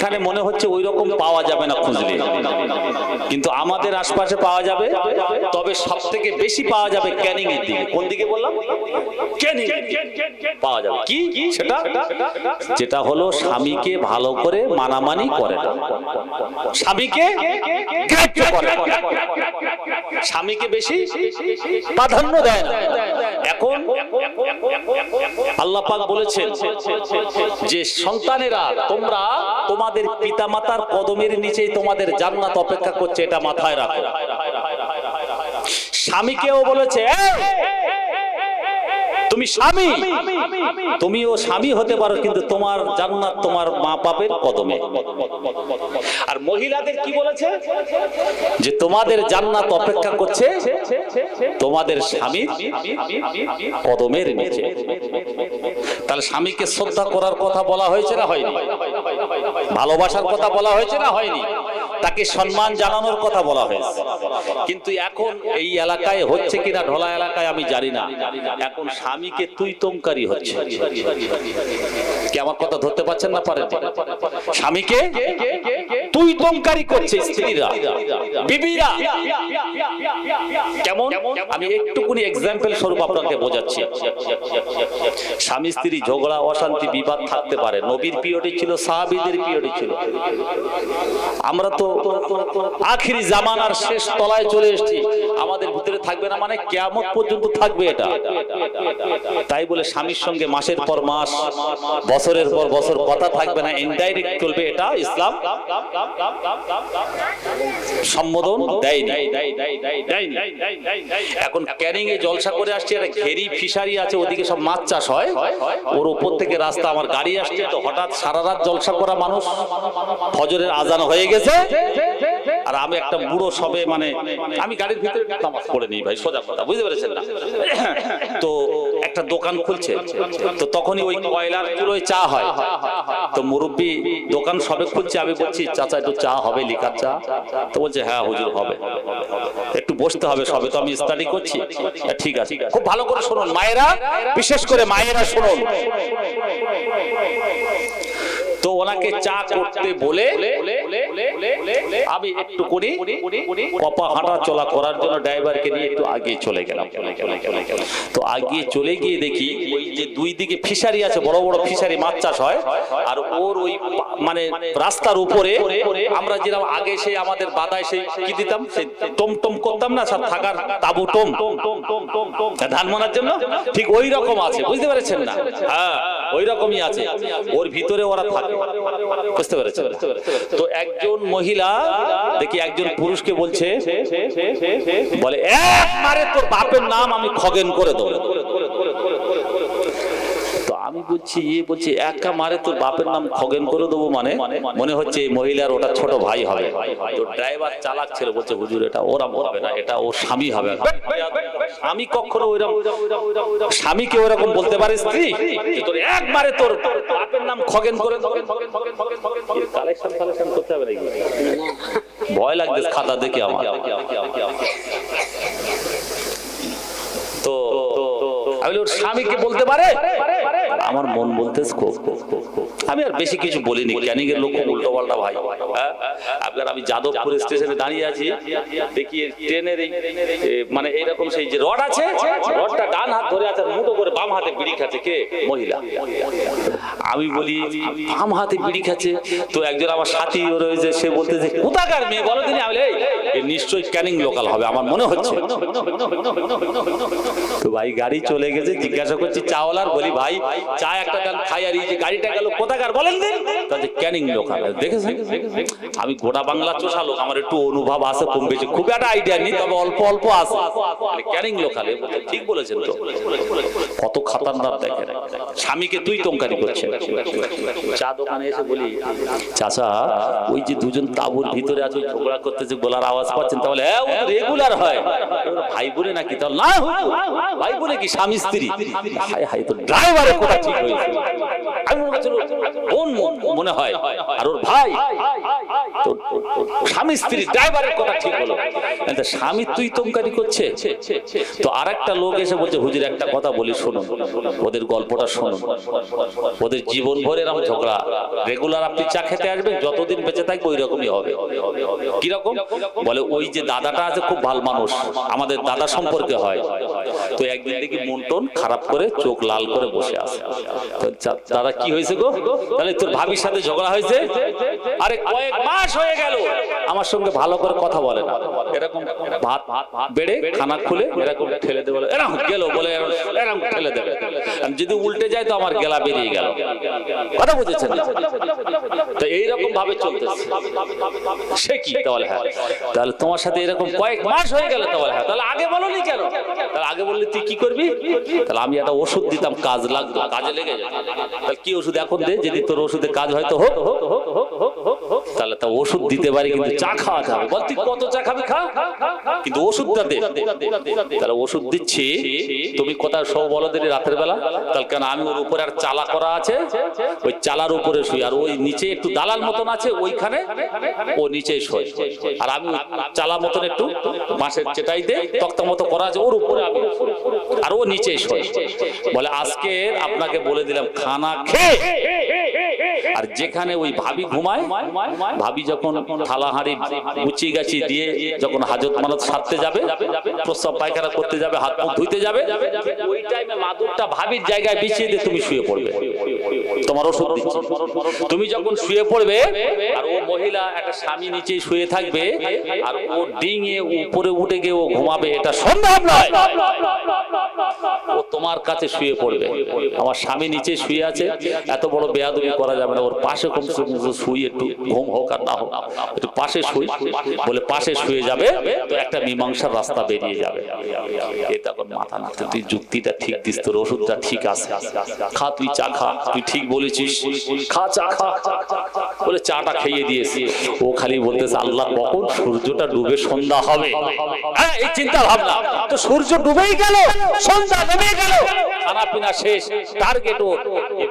এখানে মনে হচ্ছে ওই রকম পাওয়া যাবে না খুঁজলে, কিন্তু আমাদের আশপাশে পাওয়া যাবে। তবে সব থেকে বেশি পাওয়া যাবে ক্যানিং এর দিকে। কোন দিকে বললাম? ক্যানিং পাওয়া যাবে। কি সেটা? যেটা হলো স্বামীকে ভালো করে মানামানি করে না, স্বামীকে গ্রাহ্য করে, স্বামীকে বেশি প্রাধান্য দেয় না। এখন আল্লাহ পাক বলেছেন যে সন্তানেরা তোমরা তোমাদের পিতামাতার কদমের নিচেই তোমাদের জান্নাত অপেক্ষা করছে, এটা মাথায় রাখো। স্বামীকেও বলেছে তুমি স্বামী, তুমিও স্বামী হতে পারো, কিন্তু তোমার জান্নাত তোমার মা বাপের কদমে। আর মহিলাদের কি বলেছে? যে তোমাদের জান্নাত অপেক্ষা করছে তোমাদের স্বামীর কদমের নিচে। তাহলে স্বামীকে শ্রদ্ধা করার কথা বলা হয়েছে না হয়নি? ভালোবাসার কথা বলা হয়েছে না হয়নি? তাকে সম্মান জানানোর কথা বলা হয়েছে। কিন্তু এখন এই এলাকায় হচ্ছে কিনা, ঢোলা এলাকায় আমি জানি না, এখন স্বামীকে তুই তোমকারী হচ্ছে। কি আমার কথা ধরতে পারছেন না? পারেন? স্বামীকে তুই তোমকারী করছে স্ত্রীরা, বিবিরা। কেমন? আমি একটুকুনি এক্সাম্পল স্বরূপ আপনাকে বোঝাচ্ছি। স্বামী স্ত্রী ঝগড়া অশান্তি বিবাদ থাকতে পারে, নবীর পিরিয়ডে ছিল, সাহাবীদের পিরিয়ডে ছিল। আমরা তো আখিরি জামানার শেষ তলায় চলে এসেছি, আমাদের ভিতরে থাকবে না মানে কিয়ামত পর্যন্ত থাকবে এটা। তাই বলে স্বামীর সঙ্গে মাসের পর মাস, বছরের পর বছর কথা থাকবে না, ইনডাইরেক্ট চলবে, এটা ইসলাম সম্বোধন দেয়নি। এখন ক্যানিং এ জলসা করে আসছে, একটা ঘেরি ফিশারি আছে, ওদিকে সব মাছ চাষ হয়, ওর উপর থেকে রাস্তা, আমার গাড়ি আসছে, তো হঠাৎ সারা রাত জলসা করা মানুষ, ফজরের আজান হয়ে গেছে, আর আমি একটা বুড়ো সবে, মানে আমি গাড়ির ভিতরে নামাজ পড়ে নিই ভাই, সোজা কথা, বুঝতে পেরেছেন না? তো একটা দোকান খুলছে, তো তখনই ওই কয়লার চুলোয় চা হয়, তো মুরব্বী দোকান সবে খুলছে, আমি বলছি চাচা একটু চা হবে, লিকার চা? তো বলছে হ্যাঁ হুজুর হবে, একটু বসতে হবে, সবে তো আমি স্টাডি করছি। ঠিক আছে, খুব ভালো করে শুনুন মায়েরা, বিশেষ করে মায়েরা শুনুন। তো ওনাকে চা করতে বলে আমি একটু করে কপা হাঁটা চলা করার জন্য ড্রাইভারকে নিয়ে একটু আগিয়ে চলে গেলাম। তো আগিয়ে চলে গিয়ে দেখি ওই যে দুই দিকে ফিশারি আছে, বড় বড় ফিশারি, মাছ চাষ হয়, আর ওর ওই মানে রাস্তার উপরে আমরা যেরকম আগে সেই আমাদের বাদায় সেই কি দিতাম, সেই টম করতাম না, সব থাকার তাবু, টম ধান মানার জন্য, ঠিক ওই রকম আছে, বুঝতে পেরেছেন না? হ্যাঁ ওই রকমই আছে, ওর ভিতরে ওরা থাকে, বুঝতে পেরেছেন? তো একজন মহিলা দেখি একজন পুরুষকে বলছে, বলে এক মারে তোর বাপের নাম আমি খগেন করে দেবো। তো আমি বলছি, বলছি একা মারে তোর বাপের নাম খগেন করে দেবো, মানে মনে হচ্ছে এই মহিলার ওটা ছোট ভাই হবে। তো ড্রাইভার চালাক ছিল, বলছে হুজুর এটা ওরা হবে না, এটা ওর স্বামী হবে। আমি কখনো ওইরকম স্বামীকে ওরকম বলতে পারে স্ত্রী, তোর এক মারে তোর বাপের নাম খগেন করে কালেকশন করতে হবে নাকি? ভয় লাগবে খাতা দেখে আমার। তো আমি ওর স্বামীকে বলতে পারে, আমার মন বলতে আমি আর বেশি কিছু বলিনি। ক্যানিং এর লোক উল্টো পাল্টা ভাই। আপনার আমি যাদবপুর স্টেশনে দাঁড়িয়ে আছি, দেখি ট্রেনের মানে এইরকম সেই যে রড আছে, রডটা ডান হাত ধরে আছে, মুঠো করে বাম হাতে বিড়ি খাচ্ছে। কে? মহিলা। আমি বলি বাম হাতে বিড়ি খাচ্ছে, তো একজন আমার সাথী রয়েছে, সে বলতেছে কোথাকার মেয়ে বলো তিনি? আমি নিশ্চয়ই ক্যানিং লোকাল হবে আমার মনে হচ্ছে। তো ভাই গাড়ি চলে গেছে, জিজ্ঞাসা করছি চাওয়ালার, বলি ভাই চা একটা গান খাই, আর এই যে গাড়িটা গেল কোথাকার বলেন দিন? ক্যানিং লোকাল। দেখেছেন আমি গোটা বাংলা চোষা লোক, আমার একটু অনুভব আছে কম বেশি, খুব একটা আইডিয়া নেই, তবে অল্প অল্প আছে। ক্যানিং লোকালে ঠিক বলেছেন তো, কত খাতারনাক দেখেন, স্বামীকে তুই তোমকারি করছে। চা দোকানে এসে বলি চাচা ওই যে দুজন তাঁবুর ভিতরে আছে, ঝগড়া করতেছে, গোলার আওয়াজ পাচ্ছেন, তাহলে রেগুলার হয় ভাই বোনে নাকি? তাহলে না ভাই বোনে কি স্বামী স্ত্রী? হাই হাই, তো ড্রাইভারের কথা ঠিক হয়েছে। আমি মনে করছি বোন মনে হয়, আর ওর ভাই তো স্বামী স্ত্রী ড্রাইভারের কথা ঠিক হলো, স্বামী তুই তোমকারি করছে। তো আরেকটা লোক এসে বলছে, হুজুর একটা কথা বলি শুনুন, ওদের গল্পটা শুনুন, ওদের জীবন ভরে এরকম ঝগড়া, রেগুলার আপনি চা খেতে আসবেন, যতদিন বেঁচে থাকবে ওই রকমই হবে। কিরকম বলে, ওই যে দাদাটা আছে খুব ভালো মানুষ, আমাদের দাদা সম্পর্কে হয়, তো একদিন দেখি মন টন খারাপ করে চোখ লাল করে বসে আছে। দাদা কি হয়েছে গো? তাহলে তোর ভাবির সাথে ঝগড়া হয়েছে? আরে কয়েক মাস হয়ে গেল আমার সঙ্গে ভালো করে কথা বলে না, এরকম ভাত বেড়ে খানা খুলে এরকম ঠেলে দেবে, এরকম গেল বলে এরকম ঠেলে দেবে, যদি উল্টে যায় তো আমার গেলা বেরিয়ে গেল। কথা বুঝেছেন? তো এইরকম ভাবে চলতেছে। সে কি? তাহলে হ্যাঁ, তাহলে তোমার সাথে এরকম কয়েক মাস হয়ে গেল, তাহলে হ্যাঁ, তাহলে আগে বলোনি কেন? তাহলে আগে বললে তুই কি করবি? তাহলে আমি একটা ওষুধ দিতাম, কাজ লাগতো, কাজে লেগে যেত। তাহলে কি ওষুধ এখন দে, যদি তোর ওষুধে কাজ হয়তো হোক, তাহলে তা ওষুধ দিতে পারি, কিন্তু চা খাওয়া যাবে। বল তুই কত চা খাবি খা, কিন্তু ওষুধটা দে। তাহলে ওষুধ দিচ্ছি, তুমি কোথায় সব বলো দিলি রাতের বেলা? তাহলে কেন আমি ওর উপরে আর চালা করা আছে, ওই চালার উপরে শুই, আর ওই নিচে একটু দালাল মতন আছে ওইখানে, ও নিচে শোয়, আর আমি চালা মতন একটু বাঁশের চেটাই দে তক্তা মতো করা আছে ওর উপরে আমি, আর ও নিচে শোয়। বলে আজকে আপনাকে বলে দিলাম, খানা খেয়ে আর যেখানে ওই ভাবি ঘুমায়, ভাবি যখন থালা হাঁড়ি গুছিয়ে গাছি দিয়ে যখন হাজত মানত সারতে যাবে, প্রস্রাব পায়খানা করতে যাবে, হাত মুখ ধুইতে যাবে, ওই টাইমে মাদুরটা ভাবির জায়গায় বিছিয়ে দিয়ে তুমি শুয়ে পড়বে। তোমার ওষুধ দিচ্ছি, তুমি যখন শুয়ে পড়বে আর ও মহিলা একটা স্বামী নিচে শুয়ে থাকবে, আর ও ডিঙে উপরে উঠে গিয়ে ও ঘুমাবে, এটা সম্ভব নয়। ও তোমার কাছে শুয়ে পড়বে, আমার স্বামী নিচে শুয়ে আছে, এত বড় বেয়াদবি করা যাবে না, ওর পাশে কমসে কম শুয়ে একটু ঘুম হোক আর না হোক একটু পাশে শুই, বলে পাশে শুয়ে যাবে, তো একটা মীমাংসার রাস্তা বেরিয়ে যাবে। এটা কোন মাথা না, তুই যুক্তিটা ঠিক দিস, তোর ওষুধটা ঠিক আছে, খা তুই চা খা, তুই ঠিক বলেছিস, খা চা খা। বলে চাটা খেয়ে দিয়েছি, ও খালি বলতেছে আল্লাহ কখন সূর্যটা ডুবে সন্ধ্যা হবে, এই চিন্তা ভাবনা। তো সূর্য ডুবেই গেল, সন্ধ্যা নেমে গেল, খানা পিনা শেষ, টার্গেট ও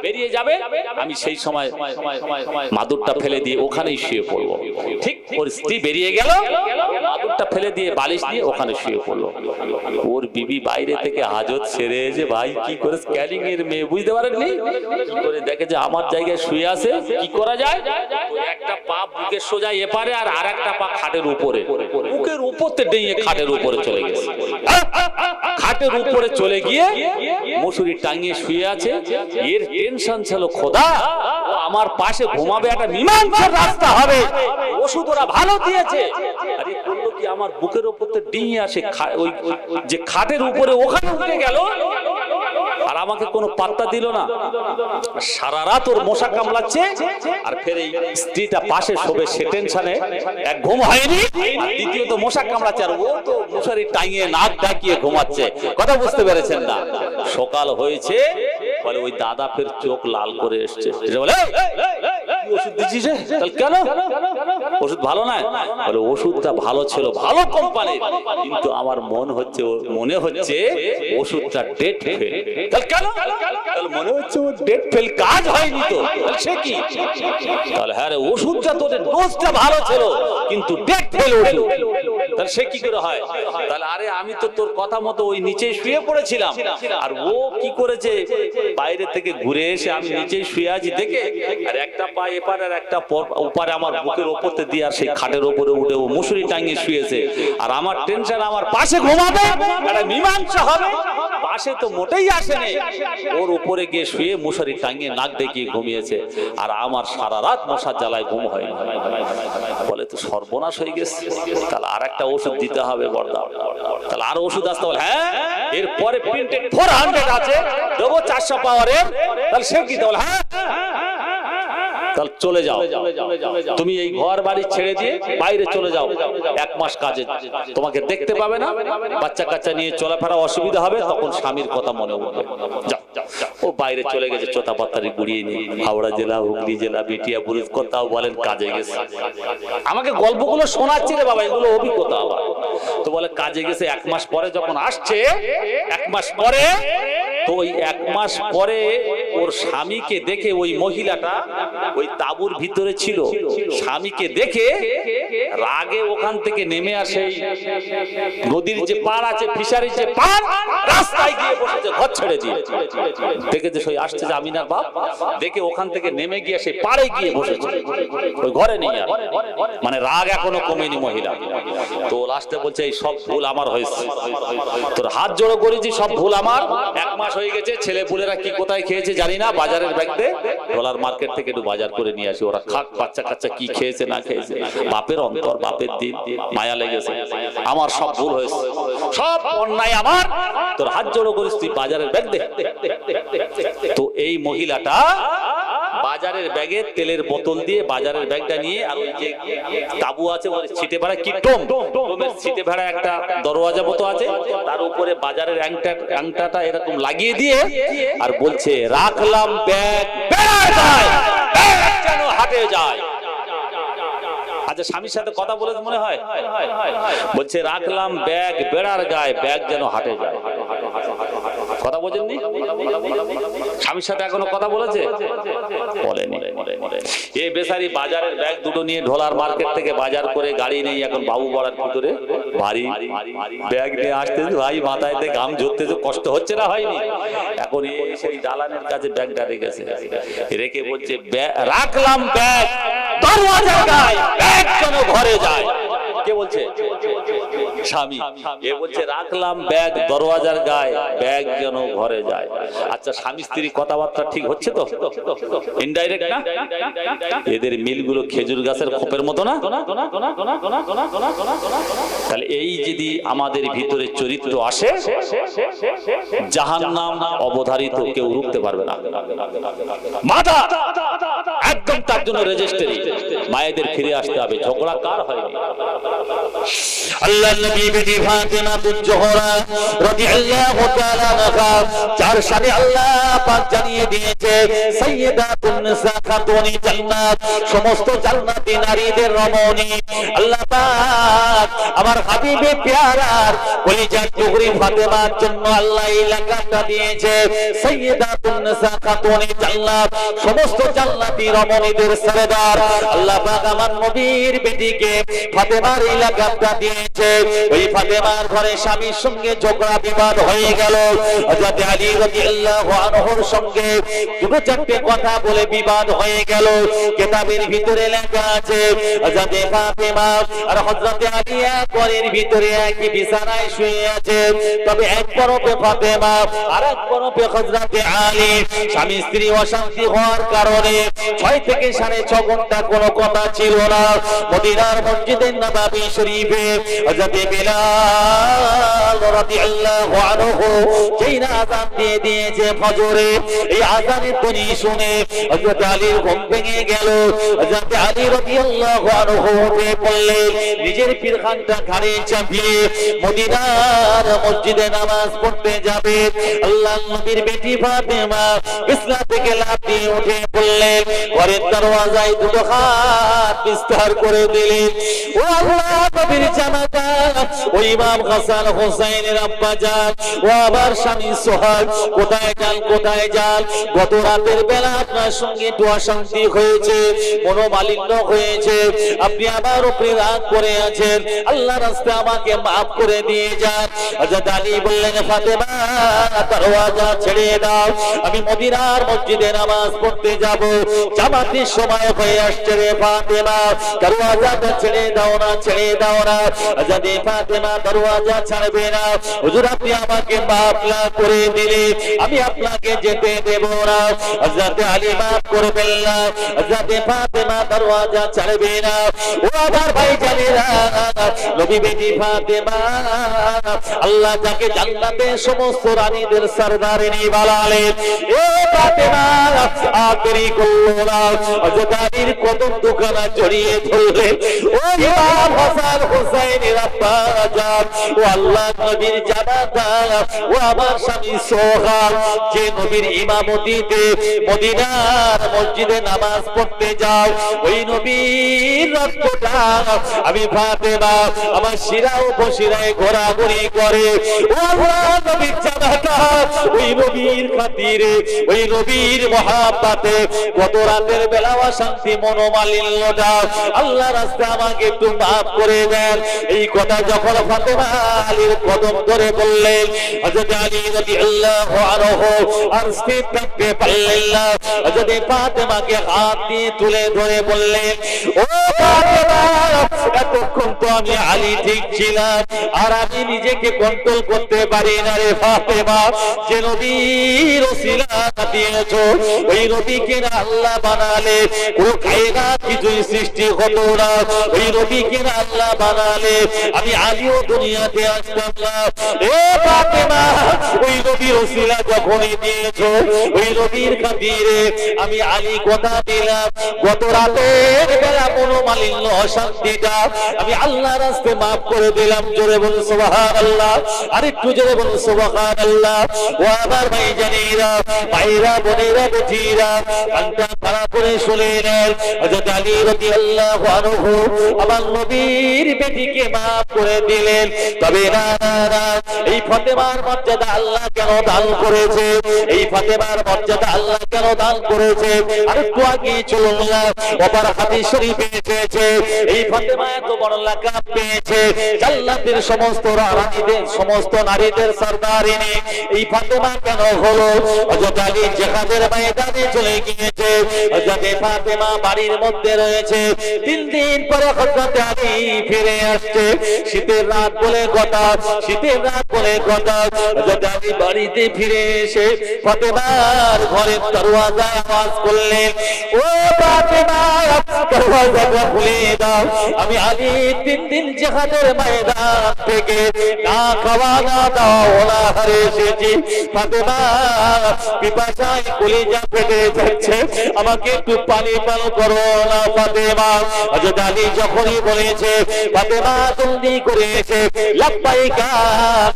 বেরিয়ে যাবে, আমি সেই সময় মাদুরটা ফেলে দিয়ে ওখানেই শুয়ে পড়বো। ঠিক ওর স্ত্রী বেরিয়ে গেল, মাদুরটা ফেলে দিয়ে বালিশ দিয়ে ওখানে শুয়ে পড়লো। ওর বিবি বাইরে থেকে হাজত সেরে এসে, ভাই কি করে স্ক্যানিং এর মেয়ে বুঝতে পারেননি, কি করে দেখে যে আমার জায়গায় শুয়ে আছে, কি করা যায়, একটা পা বুকের সোজা এপারে আর আরেকটা পা খাটের উপরে, বুকের উপরতে ডেঙে খাটের উপরে চলে গেছে, খাটের উপরে চলে গিয়ে মশুরি টাঙিয়ে শুয়ে আছে। এর টেনশন ছিল, খোদা আমার পাশে ঘুমাবে, একটা মীমাংসার রাস্তা হবে, ওষুধ ওরা ভালো দিয়েছে। আরে করলো কি, আমার বুকের উপরতে ডিঙে আসে, ওই যে খাটের উপরে ওখানে উঠে গেল, আর আমাকে কোনো পাত্তা দিল না। সারা রাত ওর মশা কামড়াচ্ছে, আর ফের এই স্ত্রীটা পাশে শোবে, সে টেনশনে এক ঘুম হয়নি, আর দ্বিতীয়ত মশা কামড়াচ্ছে, আর ও তো মশারি টাঙিয়ে নাক ডাকিয়ে ঘুমাচ্ছে। কথা বুঝতে পেরেছেন না? সকাল হয়েছে, বলে ওই দাদা ফের চোখ লাল করে এসছে, বলে ওষুধ দিচ্ছিস কেন, ওষুধ ভালো নয়? বলে ওষুধটা ভালো ছিল, ভালো কোম্পানির, কিন্তু আমার মনে হচ্ছে ওষুধটা ডেট ফেল। কেন? মনে হচ্ছে ও ডেট ফেল, কাজ হয়নি তো। সে কি? তাহলে হ্যাঁ রে, ওষুধটা তোদের ডোজটা ভালো ছিল, কিন্তু ডেট ফেল ওষুধ। তাহলে সে কি করে হয়? তাহলে আরে আমি তো তোর কথা মতো ওই নিচে শুয়ে পড়েছিলাম, আর ও কি করেছে, বাইরে থেকে ঘুরে এসে আমি নিচে শুয়ে আছি দেখে, আর একটা পা এপারে আর একটা ওপারে আমার বুকের ওপরতে দিয়ে, আর সেই খাটের উপরে উঠে ও মুসুরি টাঙিয়ে শুয়েছে, আর আমার টেনশন আমার পাশে ঘুমাবে, একটা মীমাংসা হবে, পাশে তো মোটেই আসেনি, ওর উপরে গিয়ে শুয়ে মুসুরি টাঙিয়ে নাক ডেকিয়ে ঘুমিয়েছে, আর আমার সারা রাত মশার জ্বালায় ঘুম হয়নি। বলে তো সর্বনাশ হয়ে গেছে, তাহলে আর একটা ওষুধ দিতে হবে বর্দা। তাহলে আর ওষুধ আসতে বলে, হ্যাঁ এরপরে প্রিন্টেড 400 আছে, দেবো 400 পাওয়ারের। তাহলে সে কি? তাহলে হ্যাঁ, তাহলে চলে যাও, তুমি এই ঘর বাড়ি ছেড়ে দিয়ে বাইরে চলে যাও, 1 মাস কাজে তোমাকে দেখতে পাবে না, বাচ্চা কাচ্চা নিয়ে চলাফেরা অসুবিধা হবে, তখন স্বামীর কথা মনে উঠবে। ও বাইরে চলে গেছে, চোতা পাতারি গুড়িয়ে নিয়ে, হাওড়া জেলা, হুগলি জেলা, বেটিয়া বুরুজ, কোথাও বলেন কাজে গেছে। আমাকে গল্পগুলো শোনাচ্ছে রে বাবা, এগুলো অভিজ্ঞতা। তো বলে কাজে গেছে, 1 মাস পরে যখন আসছে, 1 মাস পরে, তো ওই 1 মাস পরে ওর স্বামীকে দেখে ওই মহিলাটা ওই তাঁবুর ভিতরে ছিল, স্বামীকে দেখে রাগে ওখান থেকে নেমে আসে, নদীর যে পাড় আছে, ফিশারির যে পাড়, রাস্তায় গিয়ে বসেছে ঘর ছেড়ে দিয়ে। দেখেছে সই আসছে যে আমিনার বাপ, দেখে ওখান থেকে নেমে গিয়ে সেই পাড়ে গিয়ে বসেছে, ওই ঘরে নেই আর। মানে রাগ এখনো কমেনি মহিলা। তো লাস্টে বলছে এই সব ভুল আমার হয়েছে, তোর হাত জোড়ো করেছি, সব ভুল আমার। 1 মাস হয়ে গেছে, ছেলে পুলেরা কি কোথায় খেয়েছে জানি না, বাজারের ব্যাগ দে, ডলার মার্কেট থেকে একটু বাজার করে নিয়ে আসি, ওরা খাক, বাচ্চা কাচ্চা কি খেয়েছে না খেয়েছে। বাপের অন্তর, বাপের দিন, মায়া লেগেছে, আমার সব ভুল হয়েছে, সব অন্যায় আমার, তোর হাত জোড়ো করিস, তুই বাজারের ব্যাগ দে। তো এই মহিলাটা বাজারের ব্যাগে তেলের বোতল দিয়ে বাজারের ব্যাগটা নিয়ে, আর ওই যে তাবু আছে ওই ছিটে ভেড়া, কি টোমের ছিটে ভেড়া একটা দরওয়াজা মতো আছে, তার উপরে বাজারের আংটাটা এরকম লাগিয়ে দিয়ে আর বলছে রাখলাম ব্যাগ বেড়ায় যায়, ব্যাগ যেন হাটে যায়। আচ্ছা, স্বামীর সাথে কথা বলে মনে হয়, বলছে রাখলাম ব্যাগ বেড়ার গায়ে, ব্যাগ যেন হাটে যায়। কথা বোঝেননি? স্বামীর সাথে এখনো কথা বলেছে? বলেনি। এই বেচারি বাজারের ব্যাগ দুটো নিয়ে ঢোলার মার্কেট থেকে বাজার করে গাড়ি নেই এখন বাবু পাড়ার ভিতরে, ভারী ব্যাগ নিয়ে আসতেছে, ভাই মাথায়তে ঘাম ঝরতেছে, কষ্ট হচ্ছে না, হয়নি? এখন সেই দালানের কাছে ব্যাগটা রেখেছে, রেখে বলছে রাখলাম ব্যাগ দরওয়াজার গায়ে, ব্যাগ যেন ঘরে যায়। কে বলছে? স্বামী। এ বলছে রাখলাম ব্যাগ দরওয়াজার গায়ে, ব্যাগ যেন ঘরে যায়। আচ্ছা, স্বামী স্ত্রী কথাবার্তা ঠিক হচ্ছে তো? ইনডাইরেক্ট না? এদের মিলগুলো খেজুর গাছের খোপের মতো না? তাহলে এই যদি আমাদের ভিতরে চরিত্র আসে, জাহান্নাম অবধারিত, কেউ রুখতে পারবে না। মাথা একদম তার জন্য রেজিস্ট্রি, মায়েদের ফিরে আসতে হবে, ঝগড়া কার হয়নি। আল্লাহর নবী বেটি ফাতেমা তুজ-জোহরা রাদিয়াল্লাহু তাআলা আনহা, যার সাথে আল্লাহ পাক জানিয়ে দিয়েছে সাইয়্যিদাতুন নিসা খাতুনি জান্নাত, সমস্ত জান্নাতি নারীদের রমণী। আল্লাহ পাক আমার হাবিবে প্যারার কলিজার টুকরি ফাতেমার জন্য আল্লাহ এই লাকাবটা দিয়েছে সাইয়্যিদাতুন নিসা খাতুনি জান্নাত, সমস্ত জান্নাতি রমণীদের সরদার। আল্লাহ পাক আমার নবীর বেটিকে ফাতেমার এই লাকাবটা দিয়েছে। ওই ফাতেমার ঘরে স্বামীর সঙ্গে ঝগড়া বিবাদ হয়ে গেল, হযরত আলী রাদিয়াল্লাহু আনহুর সঙ্গে দুটো চারটে কথা বলে বিবাদ হয়ে গেল। কিতাবের ভিতরে লেখা আছে হযরত ফাতেমা আর হযরত আলী এক ঘরের ভিতরে একই বিছানায় শুয়ে আছে, তবে এক তরফে ফাতেমা আর এক তরফে হযরত আলী। স্বামী স্ত্রী অশান্তি হওয়ার কারণে 6 থেকে 6.5 ঘন্টা কোনো কথা ছিল না। মদিনার মসজিদে নববী শরীফে হযরত বিলাল রাদিয়াল্লাহু আনহু যেই আযান দিয়ে দিয়েছে ফজরে, এই আযানের ধ্বনি শুনে হযরত আলীর ঘুম ভেঙে গেল। হযরত আলী রাদিয়াল্লাহু আনহু উঠে পড়লেন, নিজের পীরখানটা ঘাড়ে চাপিয়ে মদিনার মসজিদে নামাজ পড়তে যাবে। আল্লাহর নবীর বেটি ফাতেমা বিছানা থেকে লাফ দিয়ে উঠে পড়লেন, ঘরের দরওয়াজায় দুটো হাত বিস্তার করে দিলেন। ও আল্লাহ নবীর জামাতা, ও ইমাম হাসান হোসেনের আব্বা জান, ও আবার স্বামী সোহাগ, কোথায় যান কোথায় যান? গত রাতের বেলা আপনার সঙ্গে একটু অশান্তি হয়েছে, মনোমালিন্য হয়েছে, আপনি আমার উপরে রাগ করে আছেন, আল্লাহ রাস্তায় আমাকে মাফ করে দিয়ে যান। হযরত আলী বললেন ফাতেমা দরওয়াজা ছেড়ে দাও, আমি মদিনার মসজিদে নামাজ পড়তে যাব, জামাতের সময় হয়ে আসছে রে ফাতেমা, দরওয়াজাটা ছেড়ে দাও না, ছেড়ে দাও না। হযরত ফাতেমা দরওয়াজা ছাড়বে না। হুজুর আপনি আমাকে মাফ না করে দিলে আমি আপনাকে যেতে দেব না। হযরত আলী মাফ করবেন না, হযরত ফাতেমা দরওয়াজা ছাড়বে না। ও আমার ভাই জানেরা, নবী বেটি ফাতেমা আল্লাহ যাকে জান্নাতে সমস্ত রানীদের সরদারিনী বানালেন, এ ফাতেমা আখেরি করলো না। হযরত আলীর কদম দুখানা জড়িয়ে ধরলেন, ও ইমাম হাসান হোসেনের আব্বা জান, ও আল্লাহ নবীর জামাতা, ও আমার স্বামী সোহাগ, যে নবীর ইমামতিতে মদিনার মসজিদে নামাজ পড়তে যাও, ওই নবী নবীর রক্তটা আমি ফাতেমা আমার শিরা উপশিরায় ঘোরাঘুরি করে। ও আল্লাহ, নবীর জানাটা ওই নবীর খাতিরে, ওই নবীর মহাব্বতে কত রাতের বেলা শান্তি মনোমালিন্যটা আল্লাহ রাস্তায় আমাকে একটু মাফ করে দেন। এই কথা যখন ফাতেমা আলীর কদম ধরে বললেন, হযরত আলী রাদিয়াল্লাহু আনহু আর স্থির থাকতে পারলেন না। হযরত ফাতেমাকে হাত দিয়ে তুলে ধরে বললেন, ও ফাতেমা, এতক্ষণ তো আমি আলী ঠিক ছিলাম, আর আমি নিজেকে কন্ট্রোল করতে পারি না রে ফাতেমা। যে নবীর ওসিলা দিয়েছো, ওই নবীকে না আল্লাহ বানালে পুরো কায়নাত কিছুই সৃষ্টি হতো না। ওই নবীকে না আল্লাহ বানালে আমি আলীও দুনিয়াতে আসতাম না। এ ফাতেমা, ওই নবীর ওসিলা যখনই দিয়েছো, ওই নবীর খাতিরে আমি আলী কথা দিলাম, গত রাতের বেলা মনোমালিন্য অশান্তিটা আমি আল্লাহ রাস্তায় মাফ করে দিলাম। জোরে বলুন সুবহানাল্লাহ, আরেকটু জোরে বলুন সুবহানাল্লাহ। ও আমার ভাই জানেরা, ভাইরা, বোনেরা, বেটিরা, কানটা খাড়া করে শুনে নেন। হযরত আলী রাদিয়াল্লাহু আনহু আমার নবীর বেটিকে মাফ করে দিলেন। তবে না না না, এই ফাতেমার মর্যাদা আল্লাহ কেন দান করেছে? এই ফাতেমার মর্যাদা আল্লাহ কেন দান করেছে? আরেকটু আগে চলুন না, ওপার হাদিস শরীফে এসেছে এই ফাতেমা এত বড় লাকাব পেয়েছে জান্নাতের সমস্ত রানীদের, সমস্ত নারীদের সরদারিনী। এই ফাতেমা কেন হলো? হযরত আলী জিহাদের ময়দানে চলে গিয়েছে, হযরত ফাতেমা বাড়ির মধ্যে রয়েছে। 3 দিন পরে হযরত আলী ফিরে আসছে। শীতের রাত বলে কথা, শীতের রাত বলে কথা। হযরত আলী বাড়িতে ফিরে এসে ফাতেমার ঘরের দরওয়াজায় আওয়াজ করলেন, ও ফাতেমা, দরওয়াজাটা খুলে দাও। আমি আলী 3 দিন জিহাদের ময়দান থেকে না খাওয়া না দাওয়া না হারে এসেছি। ফাতেমা, পিপাসায় কলিজা ফেটে যাচ্ছে, আমাকে একটু পানি পান করো না ফাতেমা। হযরত আলী যখনই বলেছে ফাতেমা জলদি করে এসে লাব্বাইকা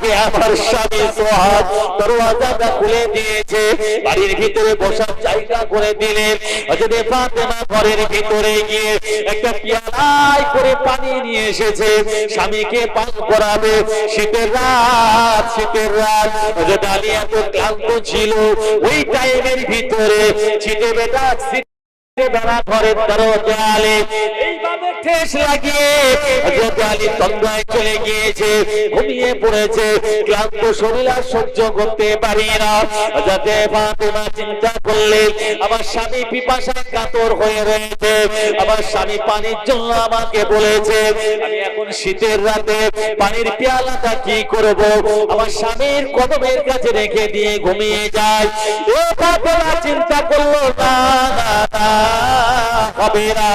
কে আমার স্বামী সোহাগ দরওয়াজাটা খুলে দিয়েছে, বাড়ির ভিতরে বসার জায়গা করে দিলেন। হযরত ফাতেমা ঘরের ভিতরে গিয়ে একটা পিয়ালায় করে পানি নিয়ে এসেছে, স্বামীকে পান করাবে। শীতের রাত, শীতের রাত। হযরত আলী এত ক্লান্ত ছিল, ওই টাইমের ভিতরে ছিটে বেটা বেড়া ঘরের দরজালে এইভাবে ঠেস লাগিয়ে হযরত আলী তন্দ্রায় চলে গিয়েছে, ঘুমিয়ে পড়েছে। ক্লান্ত শরীর আর সহ্য করতে পারি না। হযরত ফাতেমা চিন্তা করলেন, আমার স্বামী পিপাসায় কাতর হয়ে রয়েছে, আমার স্বামী পানির জন্য আমাকে বলেছে, আমি এখন শীতের রাতে পানির পেয়ালাটা কি করব? আমার স্বামীর কদমের কাছে রেখে দিয়ে ঘুমিয়ে যায়। ও ফাতেমা চিন্তা করলো, না না না, হবে না।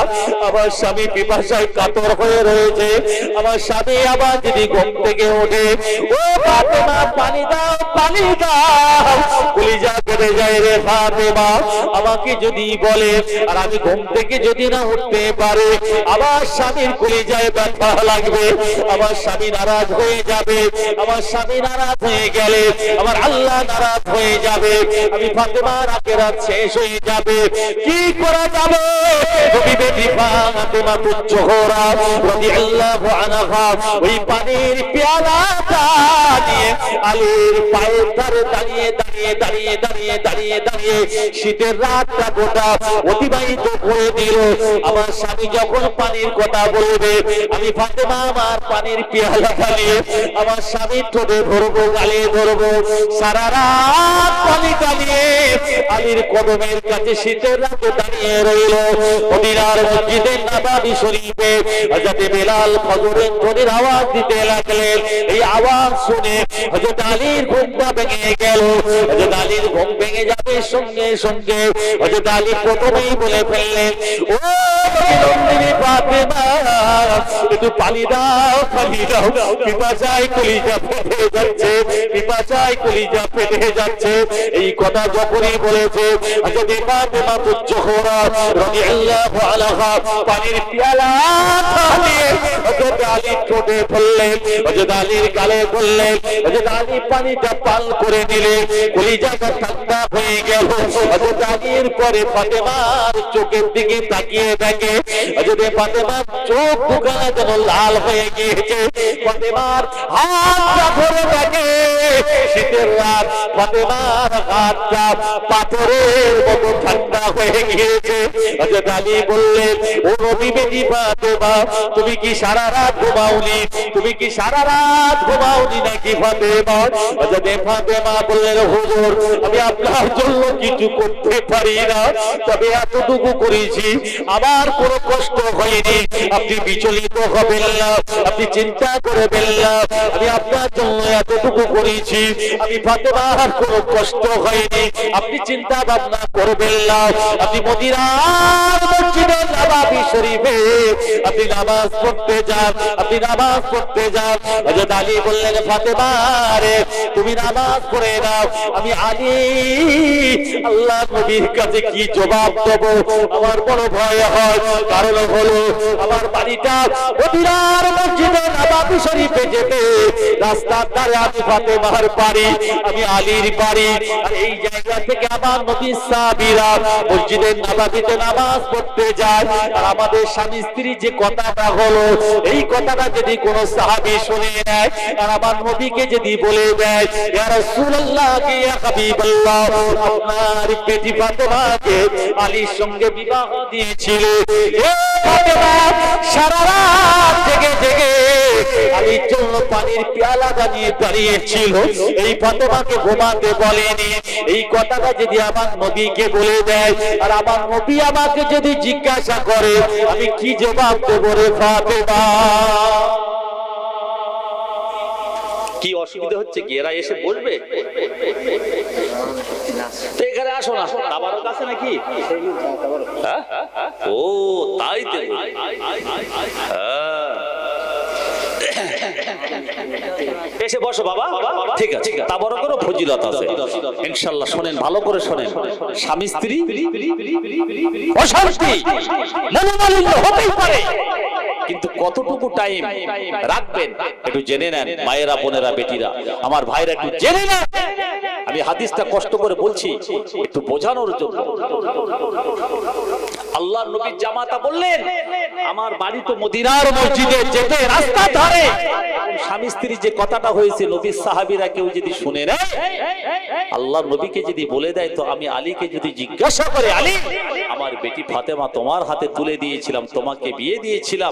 আমার স্বামী পিপাসায় কাতর হয়ে রয়েছে, আমার স্বামী আবার যদি ঘুম থেকে ওঠে, ও ফাতেমা পানি দাও, পানি দাও। কলিজা কেটে যায় রে ফাতেমা, আমাকে যদি বলে আর আমি ঘুম থেকে যদি না উঠতে পারে, আমার স্বামীর কলিজায় ব্যথা লাগবে, আমার স্বামী নারাজ হয়ে যাবে। আমার স্বামী নারাজ হয়ে গেলে আমার আল্লাহ নারাজ হয়ে যাবে, আমি ফাতেমার আখিরাত শেষ হয়ে যাবে। কি করা যাবে? নবী বেটি ফাতেমা তুজ্জোহরা রাদিয়াল্লাহু আনহা ওই পানির পেয়ালাটা নিয়ে আলীর পায়ের ধারে দাঁড়িয়ে দাঁড়িয়ে দাঁড়িয়ে দাঁড়িয়ে দাঁড়িয়ে দাঁড়িয়ে শীতের রাতটা গোটা অতিবাহিত করে দিল। আমার স্বামী যখন পানির কথা বলবে, আমি ফাতেমা আমার পানির পেয়ালাটা নিয়ে আমার স্বামীর ঠোঁটে ধরবো, গালে ধরবো, সারা রাত পানিটা নিয়ে আলীর কদমের কাছে শীতের রাতে দাঁড়িয়ে রইল। মদিনার মসজিদে নববী শরীফে হযরত বেলাল ফজরের ধ্বনির আওয়াজ দিতে লাগলেন। এই আওয়াজ শুনে হযরত আলীর ঘুমটা ভেঙে গেল। হযরত আলীর ঘুম ভেঙে যাবে সঙ্গে সঙ্গে হযরত আলী প্রথমেই বলে ফেললেন, ও নন্দিনী ফাতেমা, একটু পানি দাও, পানি দাও, পিপাসায় কলিজা ফেটে যাচ্ছে, পিপাসায় কলিজা ফেটে যাচ্ছে। এই কথা যখনই বলেছে হযরত ফাতেমা তুজ-জোহরা রাদিয়াল্লাহু আনহা পানির পেয়ালা নিয়ে হযরত আলীর ঠোঁটে ফেললেন, হযরত আলীর গালে ফেললেন, হযরত আলী পানিটা পান করে নিলে কলিজাটা ঠান্ডা হয়ে গেল। হযরত আলীর পরে ফাতেমার চোখের দিকে তাকিয়ে দেখে হযরত ফাতেমার চোখ দুখানা যেন লাল হয়ে গিয়েছে। ফাতেমার হাতটা ধরে দেখে শীতের রাত, ফাতেমার হাতটা পাথরের মতো ঠান্ডা হয়ে গিয়েছে। হযরত আলী বললেন, ও নবী বেটি ফাতেমা, তুমি কি সারা রাত ঘুমাওনি? তুমি কি সারা রাত ঘুমাওনি নাকি ফাতেমা? হযরত ফাতেমা বললেন, হুজুর আমি আপনার জন্য কিছু করতে পারি না, তবে এতটুকু করেছি, আমার কোনো কষ্ট হয়নি, আপনি বিচলিত হবেন না, আপনি চিন্তা করবেন না, আমি আপনার জন্য এতটুকু করেছি, আমি ফাতেমার কোনো কষ্ট হয়নি, আপনি চিন্তা ভাবনা করবেন না। আপনি মদিনার মসজিদে নববী শরীফে আপনি নামাজ পড়তে যান, আপনি নামাজ পড়তে যান। হযরত আলী বললেন, ফাতেমা রে তুমি নামাজ পড়ে নাও, আমি আলী আল্লাহ নবীর কাছে কি জবাব দেব, আমার বড় ভয় হয়। কারণ হলো আমার বাড়িটা মদিনার মসজিদে নববী শরীফে যেতে রাস্তার ধারে আমি ফাতেমার বাড়ি, আমি আলীর বাড়ি, আর এই জায়গা থেকে আমার নবীর সাহাবীরা মসজিদে নববীতে নামাজ পড়তে যায়। আর আমাদের স্বামী স্ত্রী যে কথাটা হলো, এই কথাটা যদি কোনো সাহাবী শুনে নেয় আর আমার নবীকে যদি বলে দেয়, ইয়া রাসূলুল্লাহ ইয়া হাবিবাল্লাহ, আপনার বেটি ফাতেমাকে আলীর সঙ্গে বিবাহ দিয়েছিল, এই ফাতেমা সারা রাত জেগে জেগে আলীর জন্য পানির পেয়ালা বানিয়ে দাঁড়িয়েছিল, এই ফাতেমাকে ঘুমাতে বলেনি, এই কথাটা যদি আমার নবীকে বলে দেয় আর আমার নবী আমাকে যদি জিজ্ঞাসা করে, আমি কি জবাব দেব রে ফাতেমা? কি অসুবিধা হচ্ছে কি? এরা এসে বসবে তো এখানে আসো না, তাবারক আছে নাকি? হ্যাঁ? ও তাই তো। এসে বসো বাবা, ঠিক আছে, তাবারকেরও ফজিলত আছে ইনশাআল্লাহ। শোনেন, ভালো করে শোনেন, স্বামী স্ত্রী অশান্তি মনোমালিন্য হতেই পারে, কিন্তু কতটুকু টাইম রাখবেন একটু জেনে নেন। মায়েরা, বোনেরা, বেটিরা, আমার ভাইরা একটু জেনে নেন। আমি হাদিসটা কষ্ট করে বলছি একটু বোঝানোর জন্য। আল্লাহর নবীর জামাতা বললেন, আমার বাড়ি তো মদিনার মসজিদে যেতে রাস্তা ধারে। স্বামী স্ত্রী যে কথাটা হয়েছে, নবীর সাহাবীরা কেউ যদি শুনে নেয়, আল্লাহর নবীকে যদি বলে দেয়, তো আমি আলীকে যদি জিজ্ঞাসা করে, আলী আমার বেটি ফাতেমা তোমার হাতে তুলে দিয়েছিলাম, তোমাকে বিয়ে দিয়েছিলাম,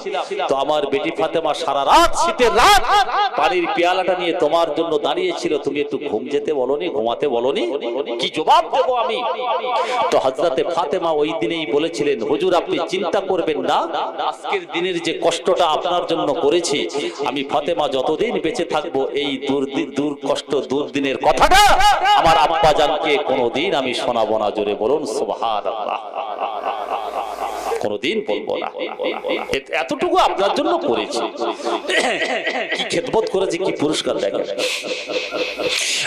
তো আমার বেটি ফাতেমা সারা রাত শীতের রাত পানির পেয়ালাটা নিয়ে তোমার জন্য দাঁড়িয়েছিল, তুমি একটু ঘুম যেতে বলনি, ঘুমাতে বলনি, কি জবাব দেব আমি? তো হযরতে ফাতেমা ওই দিনেই বলেছিলেন, হুজুর আপনি চিন্তা করবেন না, আজকের দিনের যে কষ্টটা আপনার জন্য করেছি, আমি ফাতেমা যতদিন বেঁচে থাকবো এই দূর কষ্ট দুর্দিনের কথাটা আমার আব্বা জানকে কোনোদিন আমি শোনাবো না। জোরে বলুন সুবহানাল্লাহ। কোনোদিন বলবো না। এতটুকু আপনার জন্য করেছি, কি খেদমত করেছি, কি পুরস্কার দেখেন।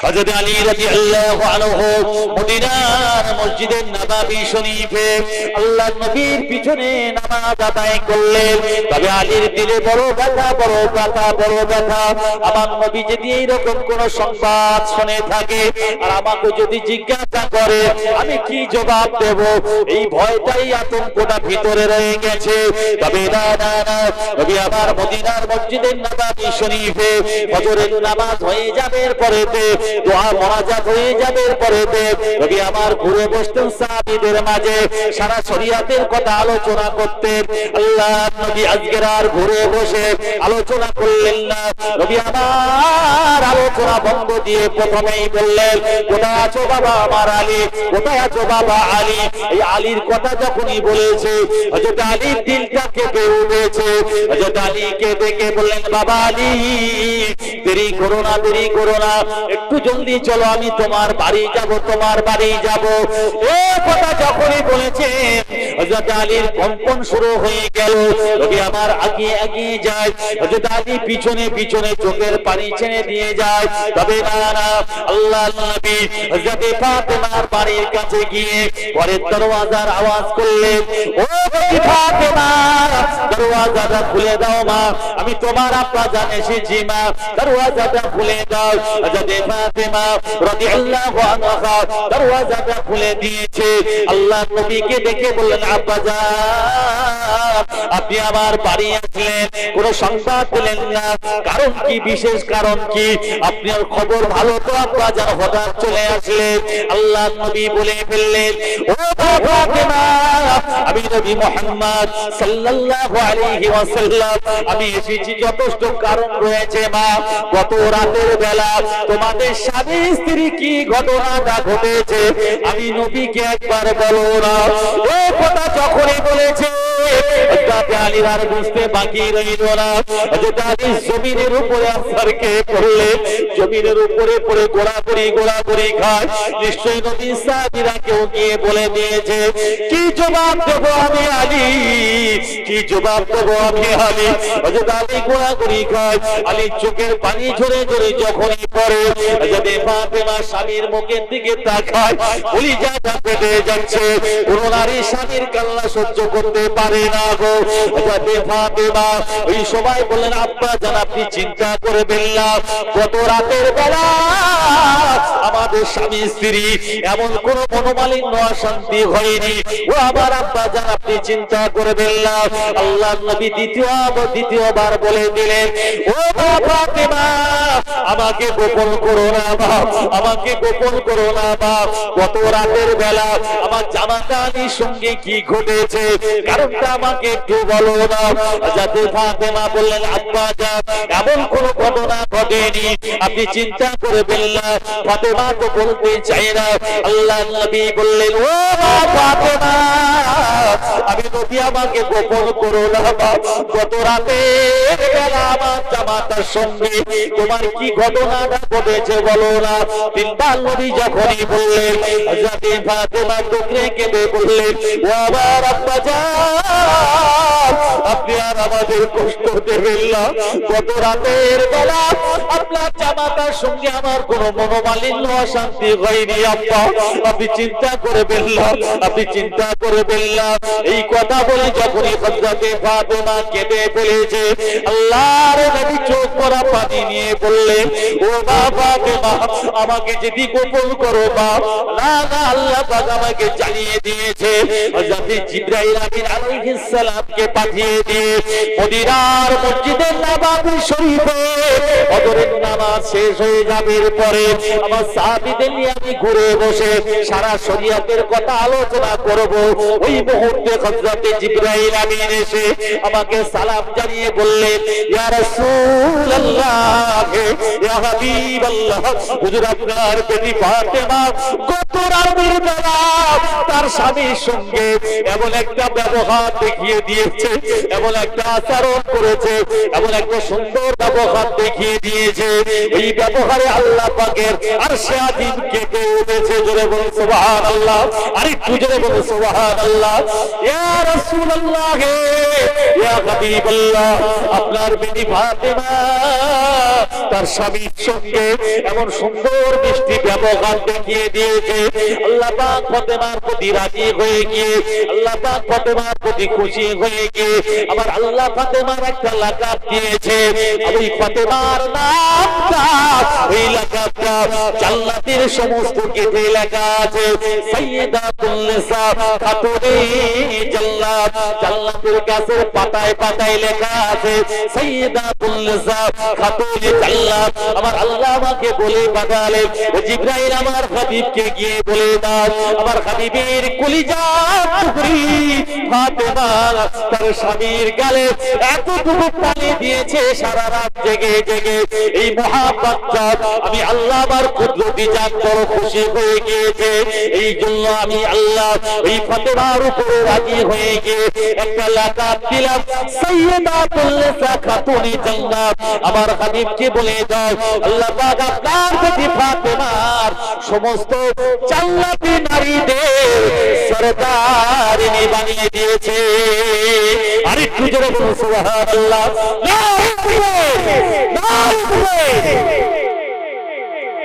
হযরত আলী রাদিয়াল্লাহু আনহু মদিনার মসজিদে নববী শরীফে আল্লাহর নবীর পিছনে নামাজ আদায় করলেন। তবে আলীর দিলে বড় ব্যথা, বড় ব্যথা, বড় ব্যথা। আমার নবী যদি এইরকম কোন সংবাদ শুনে থাকে আর আমাকে যদি জিজ্ঞাসা করে, আমি কি জবাব দেব? এই ভয়টাই আতঙ্কটা ভিতরে রয়ে গেছে। তবে না না না, নবী আমার মদিনার মসজিদে নববী শরীফে ফজরের নামাজ হয়ে যাবে, পরেতে দোয়া মোনাজাত হয়ে যাবে, পরেতে নবী আমার ঘুরে বসতেন সাহাবীদের মাঝে, সারা শরীয়তের কথা আলোচনা করতেন। আল্লাহ নবী আজকের আর ঘুরে বসে আলোচনা করলেন না। নবী আমার আলোচনা বন্ধ দিয়ে প্রথমেই বললেন, কোথায় আছো বাবা আমার আলী, কোথায় আছো বাবা আলী? এই আলীর কথা যখনই বলেছে, হযরত আলীর দিলটা কেঁপে উঠেছে। হযরত আলীকে দেখে বললেন, বাবা আলী দেরি করো না, দেরি করো না, একটু জলদি চলো, আমি তোমার বাড়ি যাব, তোমার বাড়ি যাব। এই কথা যখনই বলেছেন হযরত আলীর কম্পন শুরু হয়ে গেল। নবী আমার আগে এগিয়ে যায়, হযরত আলী পিছনে পিছনে চোখের পানি ছেড়ে দিয়ে যায়। তবে না না, আল্লাহর নবী হযরত ফাতেমার বাড়ির কাছে গিয়ে ঘরের দরওয়াজার আওয়াজ করলেন, ও ফাতেমা, দরওয়াজাটা খুলে দাও মা, আমি তোমার আব্বা জান এসেছি মা, দরওয়াজাটা খুলে দাও। হযরত ফাতেমা রাদিয়াল্লাহু আনহা দরওয়াজাটা খুলে দিয়েছে। আল্লাহর নবীকে দেখে বললেন, আব্বা জান, আপনি আমার বাড়ি আসলেন, কোনো সংবাদ দিলেন না, কারণ কি, বিশেষ কারণ কি? আপনার খবর ভালো তো আব্বা জান, হঠাৎ চলে আসলেন। আল্লাহর নবী বলে ফেললেন, ও ফাতেমা, আমি নবী মুহাম্মদ সাল্লাল্লাহু আলাইহি ওয়াসাল্লাম, আমি এসেছি যথেষ্ট কারণ রয়েছে মা। গত রাতের বেলা তোমাদের স্বামী স্ত্রী কি ঘটনাটা ঘটেছে আমি নবীকে একবার বলো না। এই কথা যখনই বলেছে হযরত আলী আর বুঝতে বাকি রইল না। হযরত আলী জমিনের উপরে আছরকে পড়লে, জমিনের উপরে পড়ে গোড়াগড়ি খায়। নিশ্চয়ই নবী সাহাবীরা কেউ গিয়ে বলে দিয়েছে, কি জবাব দেব আমি আলী, কি জবাব দেব আমি আলী। হযরত আলী গোড়াগড়ি খায়, আলী চোখের পানি ঝরে ঝরে যখনই পড়ে, হযরত ফাতেমা স্বামীর মুখের দিকে তাকায়, কলিজাটা ফেটে যাচ্ছে। কোন নারী স্বামীর কান্না সহ্য করতে পারে না গো। হযরত ফাতেমা ওই সময় বললেন, আব্বা জান, আপনি চিন্তা করবেন না, গত রাতের বেলা আমাদের স্বামী স্ত্রী এমন কোন মনোমালিন্য অশান্তি হয়নি। ও আমার আব্বা জান, আপনি চিন্তা করবেন না। আল্লাহর নবী দ্বিতীয়বার বলে দিলেন, ও ফাতেমা, আমাকে গোপন করো না বাপ, আমাকে গোপন করো না বাপ, গত রাতের বেলা আমার জামাতা আলীর সঙ্গে কি ঘটেছে কারণটা আমাকে একটু বলো না। হযরত ফাতেমা বললেন, আব্বা জান, এমন কোন ঘটনা ঘটেনি, আপনি চিন্তা করবেন না। ফাতেমা তো বলতে চাই না। আল্লাহর নবী বললেন, ও ফাতেমা, আমি নবী, আমাকে গোপন করো না বাপ, গত রাতের বেলা আমার জামাতার সঙ্গে তোমার কি ঘটনাটা ঘটেছে বলো না। তিনবার নবী যখনই বললেন, হযরত ফাতেমা টুকরে কেঁদে বললেন, ও আমার আব্বা জান, আপনি আর আমাদের কষ্ট দেবেন না, গত রাতের বেলা আপনার জামাতার সঙ্গে আমার কোনো মনোমালিন্য অশান্তি হয়নি আব্বা, আপনি চিন্তা করবেন না, আপনি চিন্তা করবেন না। এই কথা বলে যখনই হযরত ফাতেমা কেঁদে ফেলেছে, আল্লাহর নবী চোখ ভরা পানি নিয়ে বললেন, ও ফাতেমা, আমাকে যদি গোপন করো বাপ, না না, আল্লাহ পাক আমাকে জানিয়ে দিয়েছে, হযরত জিবরাইল আমিন আলাইহিস সালামকে পাঠিয়ে দিয়ে মদিনার মসজিদের নববী শরীফে ফজরের নামাজ শেষ হয়ে যাবে পরে আমার সাহাবীদের নিয়ে আমি ঘুরে বসে সারা শরীয়তের কথা আলোচনা করব। ওই মুহূর্তে হযরত জিবরাইল আমিন এসে আমাকে সালাম জানিয়ে বললেন, ইয়া রাসূলুল্লাহ, ইয়া হাবিবাল্লাহ, হুজুর আপনার বেটি ফাতেমা গত রাতের বেলা তার স্বামীর সঙ্গে এমন একটা ব্যবহার দেখিয়ে দিয়েছে, এমন একটা আচরণ করেছে, এমন একটা সুন্দর ব্যবহার দেখিয়ে দিয়েছে, এই ব্যবহারে আল্লাহ পাকের আরশে আজিম কেঁপে উঠেছে। জোরে বলুন সুবহানাল্লাহ, আরেকটু জোরে বলুন সুবহানাল্লাহ। ইয়া রাসূলুল্লাহ, ইয়া হাবিবাল্লাহ, আপনার বেটি ফাতেমা তার স্বামীর সঙ্গে এমন সুন্দর মিষ্টি ব্যবহার দেখিয়ে দিয়েছে। আল্লাহ পাক ফাতেমার প্রতি রাজি হয়ে গিয়ে, আল্লাহ পাক ফাতেমার প্রতি খুশি হয়ে গিয়ে আমার আল্লাহ ফাতেমার একটা লাকাব দিয়েছে। ওই ফাতেমার নামটা, ওই লাকাবটা জান্নাতের সমস্ত গেটে লেখা আছে, সাইয়্যিদাতুন নিসা, খাতুনে জান্নাত। জান্নাতের গাছের পাতায় পাতায় লেখা আছে সাইয়্যিদাতুন নিসা, খাতুনে জান্নাত। আমার আল্লাহ আমাকে বলে পাঠালেন, ও জিবরাইল, আমার হাবিবকে গিয়ে বলে দাও, আমার হাবিবের কলিজার টুকরি ফাতেমা তার স্বামীর গালে এতটুকু পানি দিয়েছে সারা রাত জেগে জেগে। এই মহাবাচ্চা আমি আল্লাহ আমার কুদরতি জান বড় খুশি হয়ে গিয়েছে, এই জন্য আমি আল্লাহ এই ফাতেমার উপরে রাজি হয়ে গিয়ে একটা লাকাত দিলাম সাইয়্যিদাতুল নিসা খাতুনে জান্নাত। আমার হাবিবকে বলে দাও আল্লাহ পাক আপনার বেটি ফাতেমার সমস্ত জান্নাতি নারীদের সরদারিনী বানিয়ে দিয়েছে। আর একটু জোরে বলুন সুবহানাল্লাহ।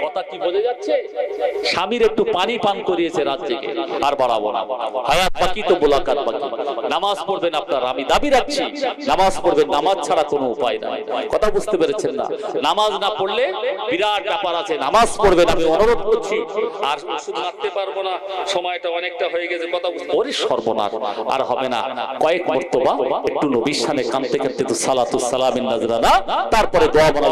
কথা কি বোঝা যাচ্ছে? স্বামীর একটু পানি পান করিয়েছে রাত থেকে, আর বাড়াবো না, হায়াত বাকি তো মোলাকাত বাকি। নামাজ পড়বেন আপনারা, আমি দাবি রাখছি নামাজ পড়বেন, নামাজ ছাড়া কোনো উপায় নাই। কথা বুঝতে পেরেছেন না? নামাজ না পড়লে বিরাট ব্যাপার আছে, নামাজ পড়বেন আমি অনুরোধ করছি। আর শুধু রাখতে পারবো না, সময়টা অনেকটা হয়ে গেছে। কথা বুঝতে ওরে সর্বনাশ, আর হবে না, কয়েক মর্তবা একটু নবীর শানে কাঁদতে কাঁদতে তো সালাতুস সালামিন নাজরানা, তারপরে দোয়া বলা